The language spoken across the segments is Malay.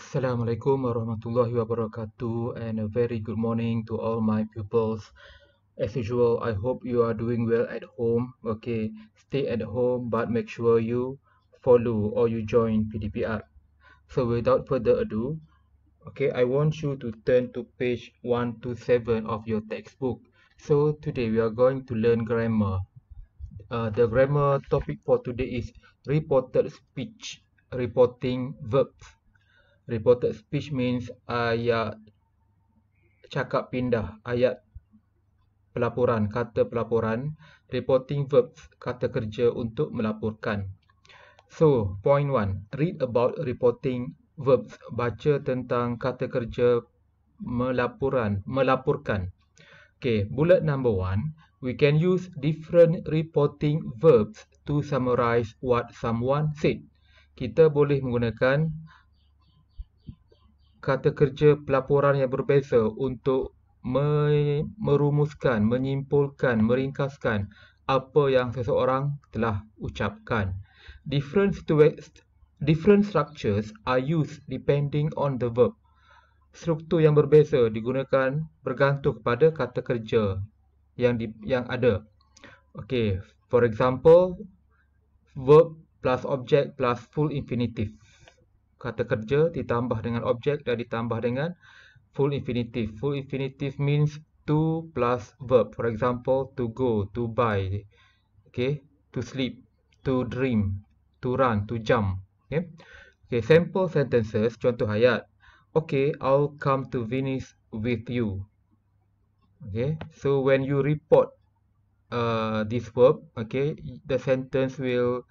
Assalamualaikum warahmatullahi wabarakatuh, and a very good morning to all my pupils. As usual, I hope you are doing well at home. Okay, stay at home, but make sure you follow or you join PDPR. So without further ado, okay, I want you to turn to page 127 of your textbook. So today we are going to learn grammar. The grammar topic for today is reported speech, reporting verbs. Reported speech means ayat cakap pindah, ayat pelaporan, kata pelaporan. Reporting verbs, kata kerja untuk melaporkan. So, point 1. Read about reporting verbs. Baca tentang kata kerja melaporkan. Okay, bullet number 1. We can use different reporting verbs to summarize what someone said. Kita boleh menggunakan kata kerja pelaporan yang berbeza untuk merumuskan, menyimpulkan, meringkaskan apa yang seseorang telah ucapkan. Different structures are used depending on the verb. Struktur yang berbeza digunakan bergantung kepada kata kerja yang ada. Okay, for example, verb plus object plus full infinitive. Kata kerja ditambah dengan objek dan ditambah dengan full infinitive. Full infinitive means to plus verb. For example, to go, to buy, okay, to sleep, to dream, to run, to jump. Okay, sample sentences, contoh ayat. Okay, I'll come to Venice with you. Okay, so when you report this verb, okay, the sentence will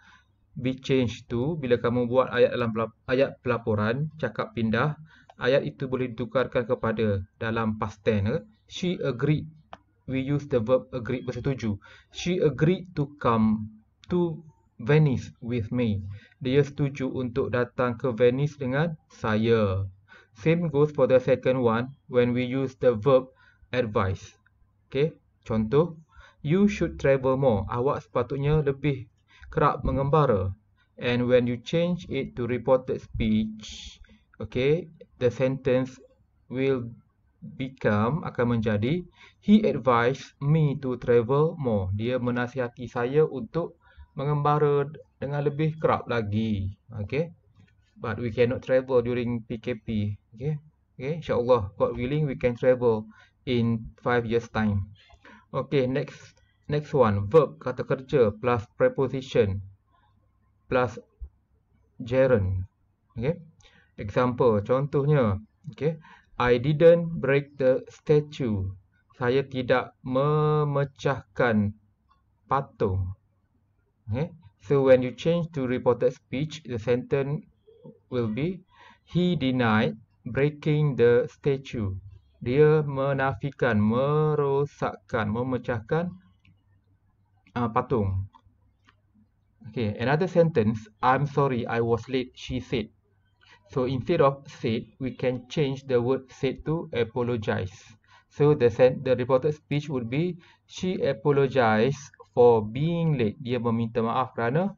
be changed to, bila kamu buat ayat dalam ayat pelaporan, cakap pindah, ayat itu boleh ditukarkan kepada dalam past tense. She agreed. We use the verb agreed, bersetuju. She agreed to come to Venice with me. Dia setuju untuk datang ke Venice dengan saya. Same goes for the second one when we use the verb advise. Okay, contoh, you should travel more. Awak sepatutnya lebih kerap mengembara. And when you change it to reported speech, okay, the sentence will akan menjadi, he advised me to travel more. Dia menasihati saya untuk mengembara dengan lebih kerap lagi. Okay, but we cannot travel during PKP. Okay, insyaAllah, God willing, we can travel in 5 years time. Okay, next one, verb, kata kerja plus preposition plus gerund. Okay, example, contohnya, okay, I didn't break the statue. Saya tidak memecahkan patung. Okay, so when you change to reported speech, the sentence will be, he denied breaking the statue. Dia menafikan, merosakkan, memecahkan patung. Okay, another sentence, I'm sorry I was late, she said. So instead of said, we can change the word said to apologize. So the reported speech would be, she apologized for being late. Dia meminta maaf kerana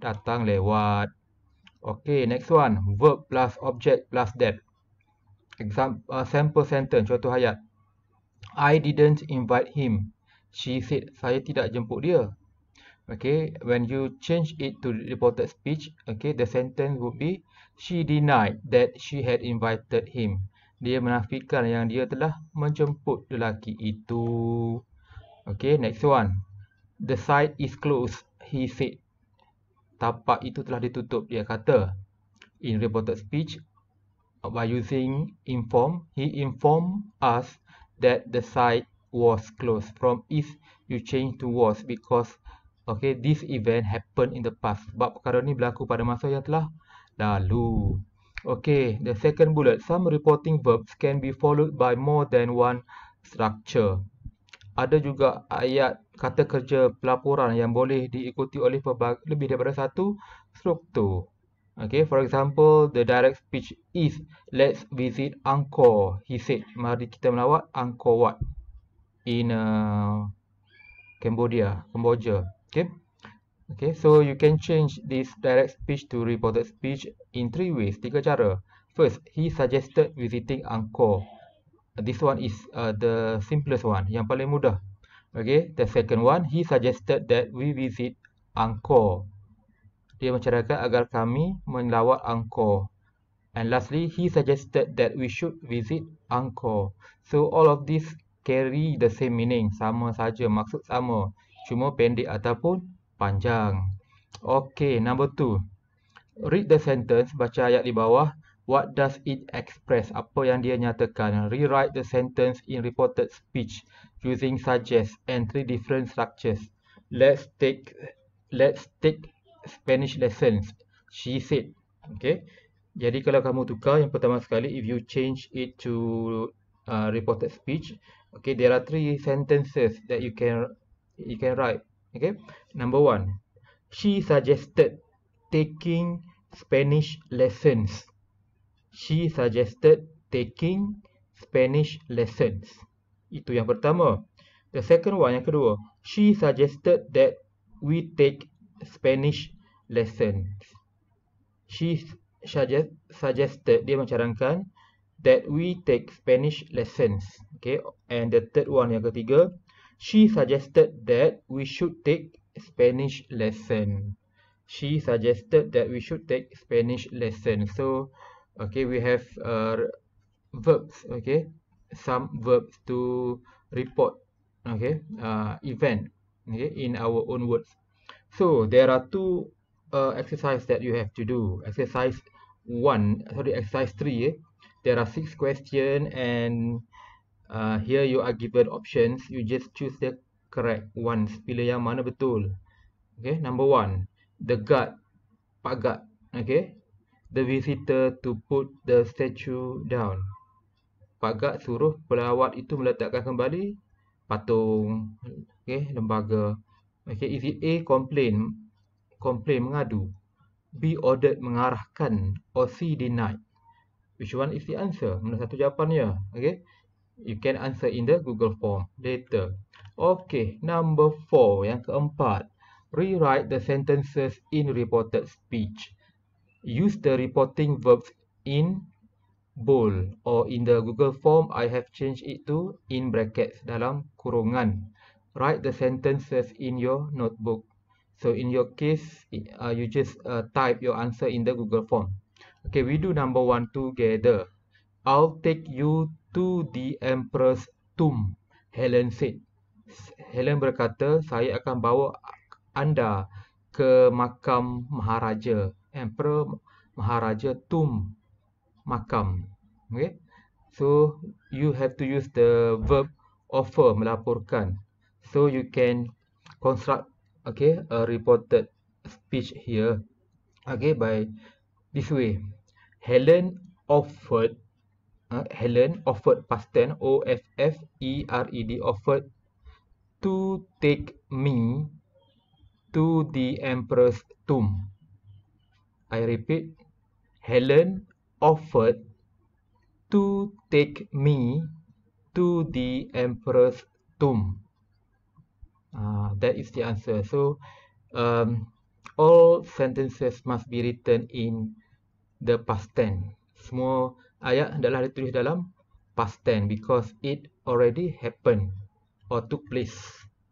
datang lewat. Okay, next one, verb plus object plus that. Sample sentence, contoh ayat. I didn't invite him. She said, saya tidak jemput dia. Okay, when you change it to reported speech, okay, the sentence would be, she denied that she had invited him. Dia menafikan yang dia telah menjemput lelaki itu. Okay, next one. The site is closed, he said. Tapak itu telah ditutup, dia kata. In reported speech, by using inform, he informed us that the site was closed. From is, you change to was because, okay, this event happened in the past. Sebab perkara ni berlaku pada masa yang telah lalu. Okay, the second bullet. Some reporting verbs can be followed by more than one structure. Ada juga ayat kata kerja pelaporan yang boleh diikuti oleh lebih daripada satu struktur. Okay, for example, the direct speech is, let's visit Angkor, he said. Mari kita melawat Angkor Wat in Cambodia. Okay, so you can change this direct speech to reported speech in 3 ways, 3 cara. First, he suggested visiting Angkor. This one is the simplest one, yang paling mudah. Okay, the second one, he suggested that we visit Angkor. Dia mencarahkan agar kami melawat Angkor. And lastly, he suggested that we should visit Angkor. So all of these carry the same meaning, sama saja, maksud sama, cuma pendek ataupun panjang. Okay, number 2. Read the sentence, baca ayat di bawah. What does it express? Apa yang dia nyatakan? Rewrite the sentence in reported speech using suggest and 3 different structures. Let's take Spanish lessons. She said. Okay. Jadi kalau kamu tukar, yang pertama sekali, if you change it to reported speech, okay, there are 3 sentences that you can write. Okay. Number 1. She suggested taking Spanish lessons. She suggested taking Spanish lessons. Itu yang pertama. The second one, yang kedua. She suggested that we take Spanish lessons. She suggested, dia mencarangkan, that we take Spanish lessons. Okay. And the third one, yang ketiga. She suggested that we should take Spanish lesson. She suggested that we should take Spanish lesson. So, okay, we have verbs. Okay, some verbs to report. Okay, event. Okay, in our own words. So there are 2 exercises that you have to do. Exercise 3. There are 6 questions, and here you are given options. You just choose the correct ones. Pilih yang mana betul. Okay, number 1. The guard, Pak Guard. Okay, the visitor to put the statue down. Pak Guard suruh pelawat itu meletakkan kembali patung. Okay, lembaga. Okay, is it A, complain, mengadu, B, ordered, mengarahkan, or C, denied? Which one is the answer? Mana satu jawapannya? Okay, you can answer in the Google form later. Okay, number 4, yang keempat. Rewrite the sentences in reported speech. Use the reporting verbs in bold, or in the Google form, I have changed it to in brackets, dalam kurungan. Write the sentences in your notebook. So in your case, you just type your answer in the Google form. Okay, we do number 1 together. I'll take you to the Emperor's tomb, Helen said. Helen berkata, saya akan bawa anda ke makam Maharaja. Emperor, Maharaja, tomb, makam. Okay. So you have to use the verb offer, melaporkan. So you can construct, okay, a reported speech here. Okay, by this way. Helen offered past tense, OFFERED, offered to take me to the Emperor's tomb. I repeat, Helen offered to take me to the Emperor's tomb. That is the answer. So, all sentences must be written in the past tense. Semua ayat adalah ditulis dalam past tense because it already happened or took place.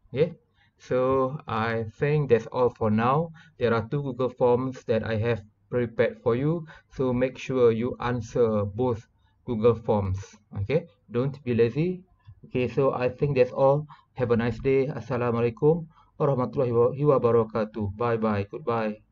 Okay. So I think that's all for now. There are 2 Google Forms that I have prepared for you. So make sure you answer both Google Forms. Okay. Don't be lazy. Okay. So I think that's all. Have a nice day. Assalamualaikum warahmatullahi wabarakatuh. Bye bye. Goodbye.